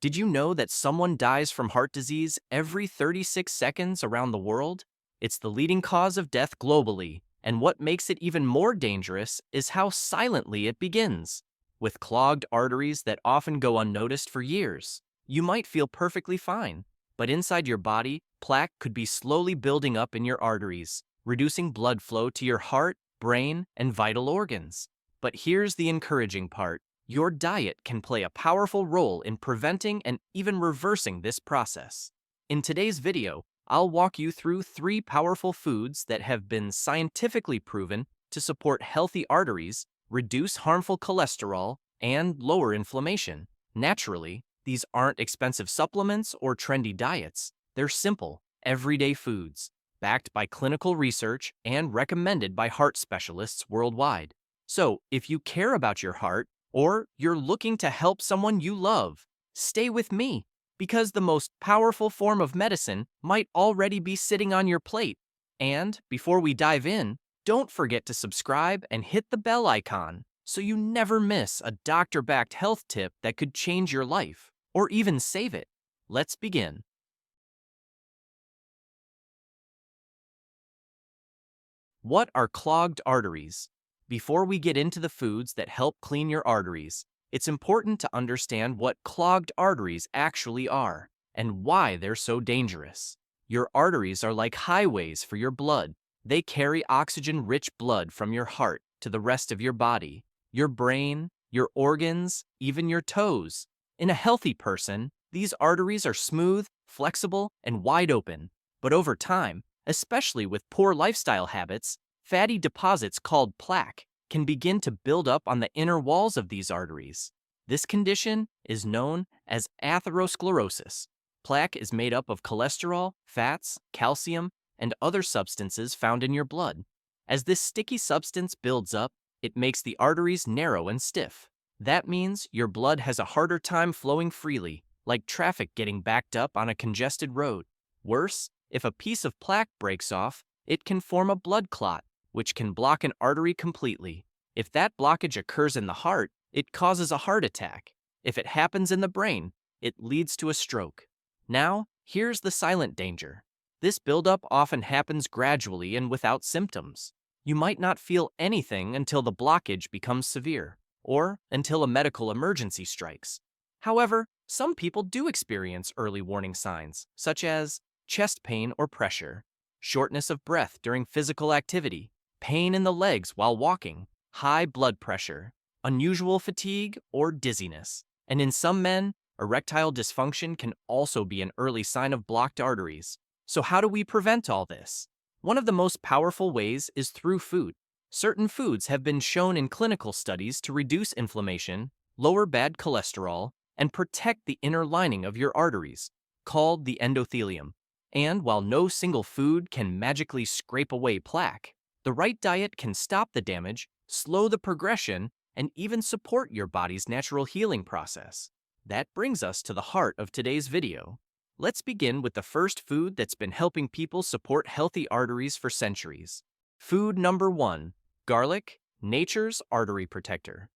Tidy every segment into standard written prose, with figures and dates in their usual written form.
Did you know that someone dies from heart disease every 36 seconds around the world? It's the leading cause of death globally, and what makes it even more dangerous is how silently it begins. With clogged arteries that often go unnoticed for years, you might feel perfectly fine, but inside your body, plaque could be slowly building up in your arteries, reducing blood flow to your heart, brain, and vital organs. But here's the encouraging part. Your diet can play a powerful role in preventing and even reversing this process. In today's video, I'll walk you through 3 powerful foods that have been scientifically proven to support healthy arteries, reduce harmful cholesterol, and lower inflammation. Naturally, these aren't expensive supplements or trendy diets. They're simple, everyday foods, backed by clinical research and recommended by heart specialists worldwide. So, if you care about your heart, or you're looking to help someone you love, stay with me, because the most powerful form of medicine might already be sitting on your plate. And before we dive in, don't forget to subscribe and hit the bell icon so you never miss a doctor-backed health tip that could change your life, or even save it. Let's begin. What are clogged arteries? Before we get into the foods that help clean your arteries, it's important to understand what clogged arteries actually are and why they're so dangerous. Your arteries are like highways for your blood. They carry oxygen-rich blood from your heart to the rest of your body, your brain, your organs, even your toes. In a healthy person, these arteries are smooth, flexible, and wide open. But over time, especially with poor lifestyle habits, fatty deposits called plaque can begin to build up on the inner walls of these arteries. This condition is known as atherosclerosis. Plaque is made up of cholesterol, fats, calcium, and other substances found in your blood. As this sticky substance builds up, it makes the arteries narrow and stiff. That means your blood has a harder time flowing freely, like traffic getting backed up on a congested road. Worse, if a piece of plaque breaks off, it can form a blood clot, which can block an artery completely. If that blockage occurs in the heart, it causes a heart attack. If it happens in the brain, it leads to a stroke. Now, here's the silent danger. This buildup often happens gradually and without symptoms. You might not feel anything until the blockage becomes severe, or until a medical emergency strikes. However, some people do experience early warning signs, such as chest pain or pressure, shortness of breath during physical activity, pain in the legs while walking, high blood pressure, unusual fatigue, or dizziness. And in some men, erectile dysfunction can also be an early sign of blocked arteries. So how do we prevent all this? One of the most powerful ways is through food. Certain foods have been shown in clinical studies to reduce inflammation, lower bad cholesterol, and protect the inner lining of your arteries, called the endothelium. And while no single food can magically scrape away plaque, the right diet can stop the damage, slow the progression, and even support your body's natural healing process. That brings us to the heart of today's video. Let's begin with the first food that's been helping people support healthy arteries for centuries. Food number 1, garlic, nature's artery protector.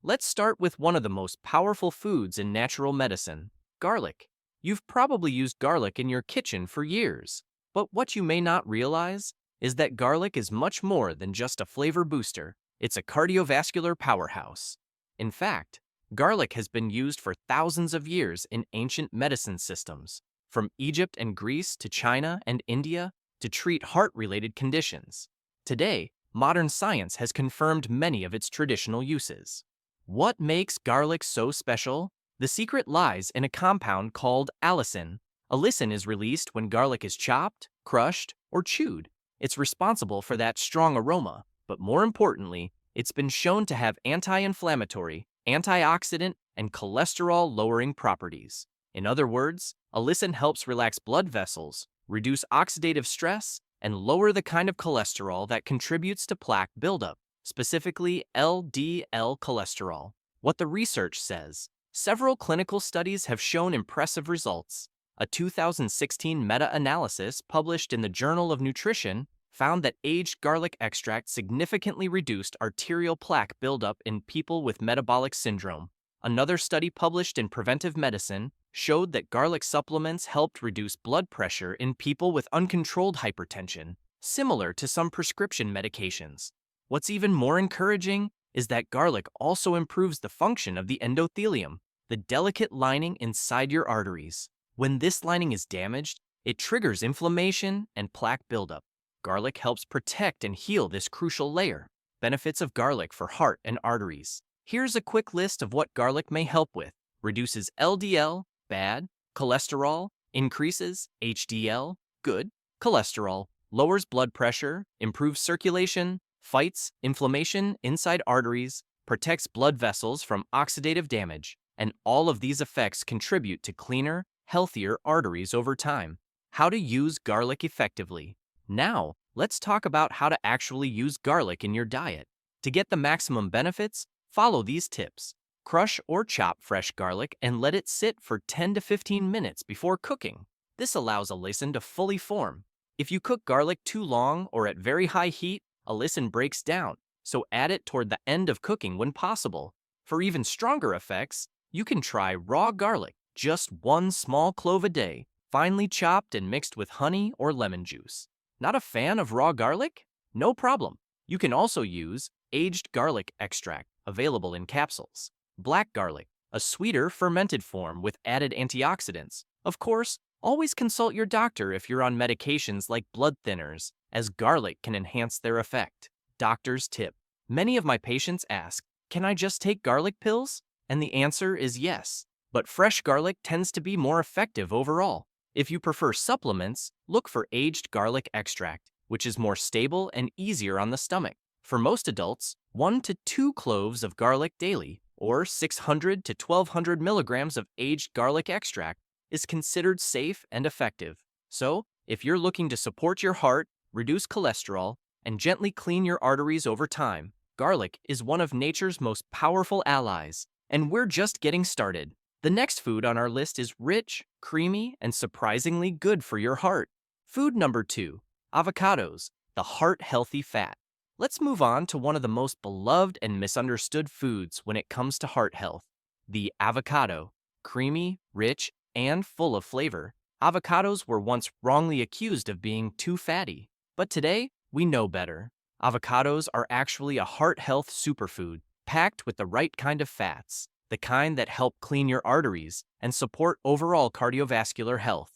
Let's start with one of the most powerful foods in natural medicine, garlic. You've probably used garlic in your kitchen for years, but what you may not realize is that garlic is much more than just a flavor booster. It's a cardiovascular powerhouse. In fact, garlic has been used for thousands of years in ancient medicine systems, from Egypt and Greece to China and India, to treat heart-related conditions. Today, modern science has confirmed many of its traditional uses. What makes garlic so special? The secret lies in a compound called allicin. Allicin is released when garlic is chopped, crushed, or chewed. It's responsible for that strong aroma, but more importantly, it's been shown to have anti-inflammatory, antioxidant, and cholesterol-lowering properties. In other words, allicin helps relax blood vessels, reduce oxidative stress, and lower the kind of cholesterol that contributes to plaque buildup, specifically LDL cholesterol. What the research says: several clinical studies have shown impressive results. A 2016 meta-analysis published in the Journal of Nutrition found that aged garlic extract significantly reduced arterial plaque buildup in people with metabolic syndrome. Another study published in Preventive Medicine showed that garlic supplements helped reduce blood pressure in people with uncontrolled hypertension, similar to some prescription medications. What's even more encouraging is that garlic also improves the function of the endothelium, the delicate lining inside your arteries. When this lining is damaged, it triggers inflammation and plaque buildup. Garlic helps protect and heal this crucial layer. Benefits of garlic for heart and arteries. Here's a quick list of what garlic may help with. Reduces LDL, bad, cholesterol, increases HDL, good, cholesterol, lowers blood pressure, improves circulation, fights inflammation inside arteries, protects blood vessels from oxidative damage, and all of these effects contribute to cleaner, healthier arteries over time. How to use garlic effectively. Now, let's talk about how to actually use garlic in your diet. To get the maximum benefits, follow these tips. Crush or chop fresh garlic and let it sit for 10 to 15 minutes before cooking. This allows allicin to fully form. If you cook garlic too long or at very high heat, allicin breaks down, so add it toward the end of cooking when possible. For even stronger effects, you can try raw garlic, just one small clove a day, finely chopped and mixed with honey or lemon juice. Not a fan of raw garlic? No problem. You can also use aged garlic extract, available in capsules. Black garlic, a sweeter fermented form with added antioxidants. Of course, always consult your doctor if you're on medications like blood thinners, as garlic can enhance their effect. Doctor's tip. Many of my patients ask, can I just take garlic pills? And the answer is yes. But fresh garlic tends to be more effective overall. If you prefer supplements, look for aged garlic extract, which is more stable and easier on the stomach. For most adults, 1 to 2 cloves of garlic daily, or 600 to 1200 milligrams of aged garlic extract, is considered safe and effective. So, if you're looking to support your heart, reduce cholesterol, and gently clean your arteries over time, garlic is one of nature's most powerful allies, and we're just getting started. The next food on our list is rich, creamy, and surprisingly good for your heart. Food number 2, avocados, the heart-healthy fat. Let's move on to one of the most beloved and misunderstood foods when it comes to heart health, the avocado. Creamy, rich, and full of flavor, avocados were once wrongly accused of being too fatty. But today, we know better. Avocados are actually a heart health superfood, packed with the right kind of fats, the kind that help clean your arteries and support overall cardiovascular health.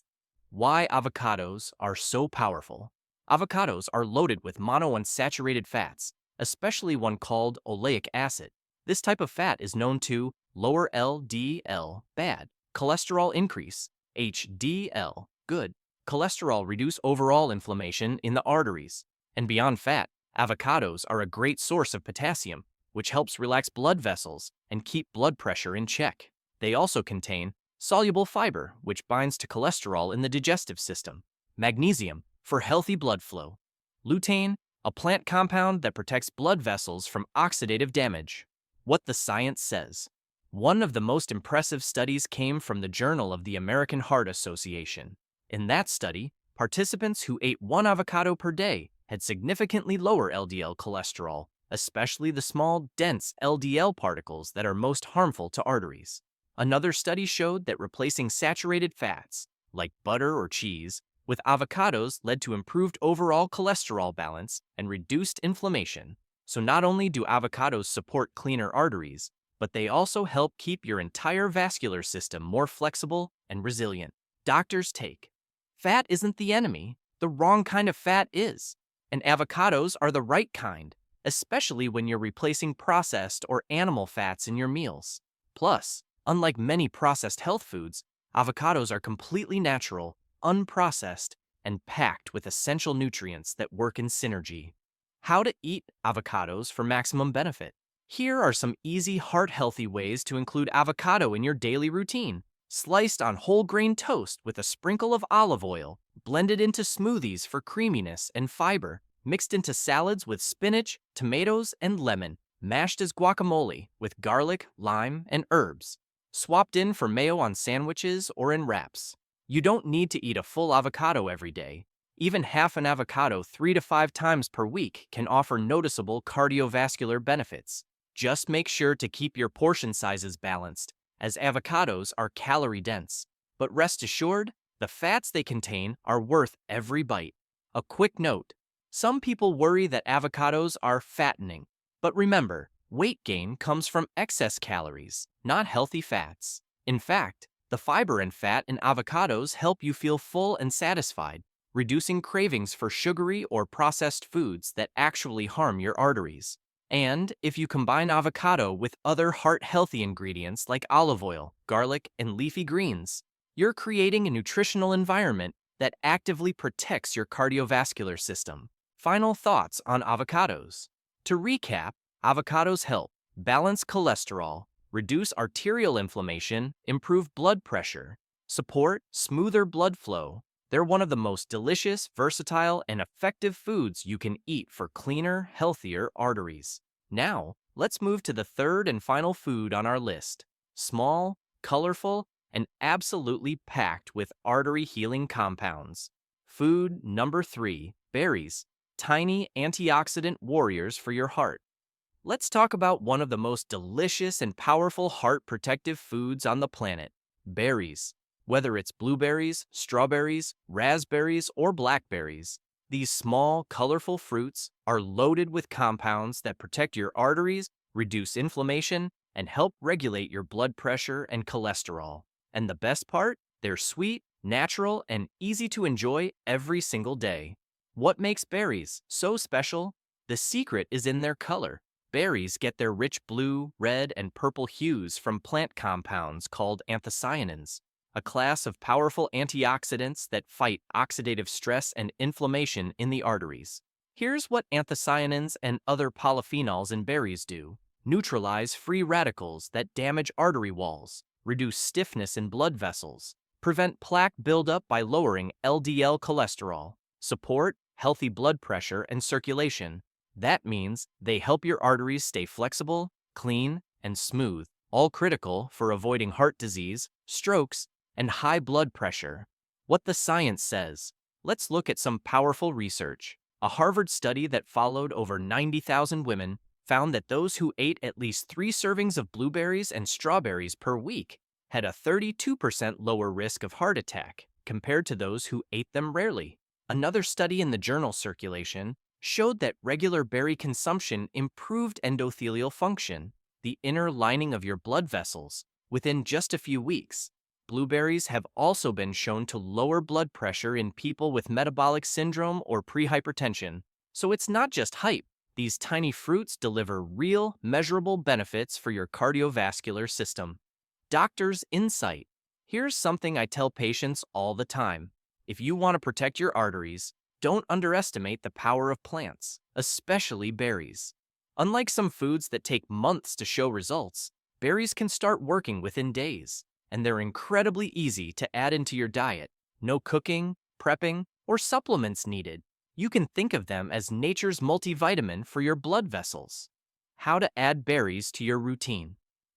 Why avocados are so powerful. Avocados are loaded with monounsaturated fats, especially one called oleic acid. This type of fat is known to lower LDL, bad, cholesterol increase, HDL, good, cholesterol reduce overall inflammation in the arteries. And beyond fat, avocados are a great source of potassium, which helps relax blood vessels and keep blood pressure in check. They also contain soluble fiber, which binds to cholesterol in the digestive system, magnesium, for healthy blood flow, lutein, a plant compound that protects blood vessels from oxidative damage. What the science says. One of the most impressive studies came from the Journal of the American Heart Association. In that study, participants who ate 1 avocado per day had significantly lower LDL cholesterol, especially the small, dense LDL particles that are most harmful to arteries. Another study showed that replacing saturated fats, like butter or cheese, with avocados led to improved overall cholesterol balance and reduced inflammation. So not only do avocados support cleaner arteries, but they also help keep your entire vascular system more flexible and resilient. Doctor's take. Fat isn't the enemy, the wrong kind of fat is. And avocados are the right kind, especially when you're replacing processed or animal fats in your meals. Plus, unlike many processed health foods, avocados are completely natural, unprocessed, and packed with essential nutrients that work in synergy. How to eat avocados for maximum benefit. Here are some easy, heart-healthy ways to include avocado in your daily routine. Sliced on whole grain toast with a sprinkle of olive oil, blended into smoothies for creaminess and fiber, mixed into salads with spinach, tomatoes, and lemon, mashed as guacamole with garlic, lime, and herbs, swapped in for mayo on sandwiches or in wraps. You don't need to eat a full avocado every day. Even half an avocado 3 to 5 times per week can offer noticeable cardiovascular benefits. Just make sure to keep your portion sizes balanced, as avocados are calorie-dense. But rest assured, the fats they contain are worth every bite. A quick note: some people worry that avocados are fattening, but remember, weight gain comes from excess calories, not healthy fats. In fact, the fiber and fat in avocados help you feel full and satisfied, reducing cravings for sugary or processed foods that actually harm your arteries. And if you combine avocado with other heart-healthy ingredients like olive oil, garlic, and leafy greens, you're creating a nutritional environment that actively protects your cardiovascular system. Final thoughts on avocados. To recap, avocados help balance cholesterol, reduce arterial inflammation, improve blood pressure, support smoother blood flow. They're one of the most delicious, versatile, and effective foods you can eat for cleaner, healthier arteries. Now, let's move to the third and final food on our list. Small, colorful, and absolutely packed with artery-healing compounds. Food number 3, berries, tiny antioxidant warriors for your heart. Let's talk about one of the most delicious and powerful heart-protective foods on the planet, berries. Whether it's blueberries, strawberries, raspberries, or blackberries, these small, colorful fruits are loaded with compounds that protect your arteries, reduce inflammation, and help regulate your blood pressure and cholesterol. And the best part? They're sweet, natural, and easy to enjoy every single day. What makes berries so special? The secret is in their color. Berries get their rich blue, red, and purple hues from plant compounds called anthocyanins, a class of powerful antioxidants that fight oxidative stress and inflammation in the arteries. Here's what anthocyanins and other polyphenols in berries do: neutralize free radicals that damage artery walls, reduce stiffness in blood vessels, prevent plaque buildup by lowering LDL cholesterol, support healthy blood pressure and circulation. That means they help your arteries stay flexible, clean, and smooth, all critical for avoiding heart disease, strokes, and high blood pressure. What the science says. Let's look at some powerful research. A Harvard study that followed over 90,000 women found that those who ate at least 3 servings of blueberries and strawberries per week had a 32% lower risk of heart attack compared to those who ate them rarely. Another study in the journal Circulation showed that regular berry consumption improved endothelial function, the inner lining of your blood vessels, within just a few weeks. Blueberries have also been shown to lower blood pressure in people with metabolic syndrome or prehypertension. So it's not just hype. These tiny fruits deliver real, measurable benefits for your cardiovascular system. Doctor's insight. Here's something I tell patients all the time. If you want to protect your arteries, don't underestimate the power of plants, especially berries. Unlike some foods that take months to show results, berries can start working within days, and they're incredibly easy to add into your diet. No cooking, prepping, or supplements needed. You can think of them as nature's multivitamin for your blood vessels. How to add berries to your routine.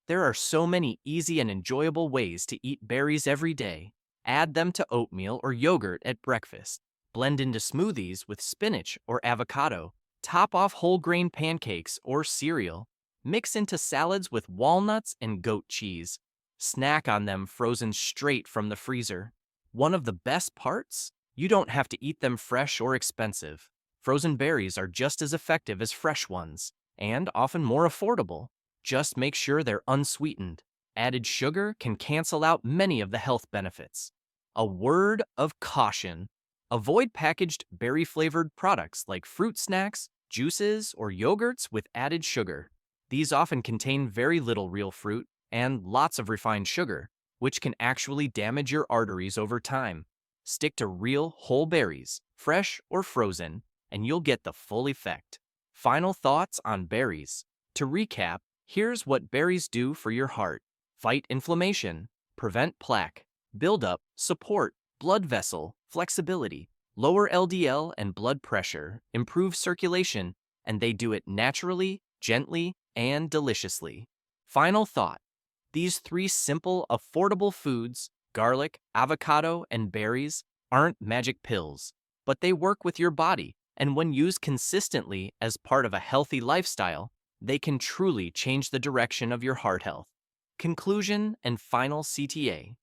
There are so many easy and enjoyable ways to eat berries every day. Add them to oatmeal or yogurt at breakfast. Blend into smoothies with spinach or avocado. Top off whole grain pancakes or cereal. Mix into salads with walnuts and goat cheese. Snack on them frozen straight from the freezer. One of the best parts? You don't have to eat them fresh or expensive. Frozen berries are just as effective as fresh ones, and often more affordable. Just make sure they're unsweetened. Added sugar can cancel out many of the health benefits. A word of caution. Avoid packaged berry-flavored products like fruit snacks, juices, or yogurts with added sugar. These often contain very little real fruit and lots of refined sugar, which can actually damage your arteries over time. Stick to real whole berries, fresh or frozen, and you'll get the full effect. Final thoughts on berries. To recap, here's what berries do for your heart. Fight inflammation, prevent plaque, buildup, support blood vessel flexibility, lower LDL and blood pressure, improve circulation, and they do it naturally, gently, and deliciously. Final thought. These 3 simple, affordable foods, garlic, avocado, and berries, aren't magic pills, but they work with your body, and when used consistently as part of a healthy lifestyle, they can truly change the direction of your heart health. Conclusion and final CTA.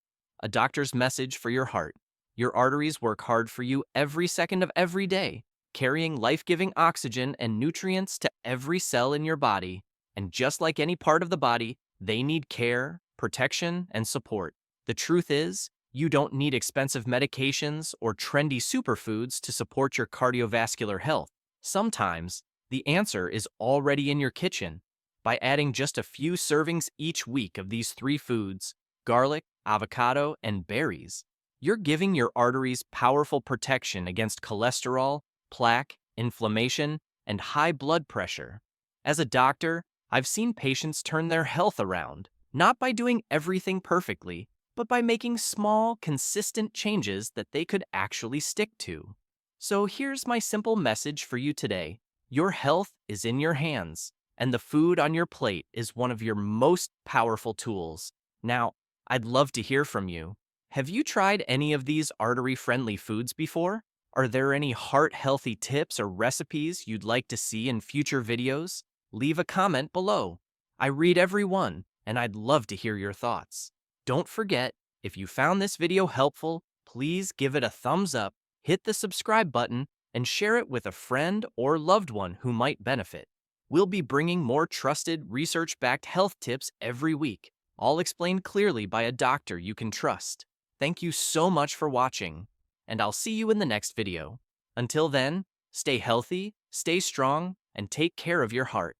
A doctor's message for your heart. Your arteries work hard for you every second of every day, carrying life-giving oxygen and nutrients to every cell in your body. And just like any part of the body, they need care, protection, and support. The truth is, you don't need expensive medications or trendy superfoods to support your cardiovascular health. Sometimes, the answer is already in your kitchen. By adding just a few servings each week of these three foods, garlic, avocado, and berries, you're giving your arteries powerful protection against cholesterol, plaque, inflammation, and high blood pressure. As a doctor, I've seen patients turn their health around, not by doing everything perfectly, but by making small, consistent changes that they could actually stick to. So here's my simple message for you today. Your health is in your hands, and the food on your plate is one of your most powerful tools. Now, I'd love to hear from you. Have you tried any of these artery-friendly foods before? Are there any heart-healthy tips or recipes you'd like to see in future videos? Leave a comment below. I read every one, and I'd love to hear your thoughts. Don't forget, if you found this video helpful, please give it a thumbs up, hit the subscribe button, and share it with a friend or loved one who might benefit. We'll be bringing more trusted, research-backed health tips every week, all explained clearly by a doctor you can trust. Thank you so much for watching, and I'll see you in the next video. Until then, stay healthy, stay strong, and take care of your heart.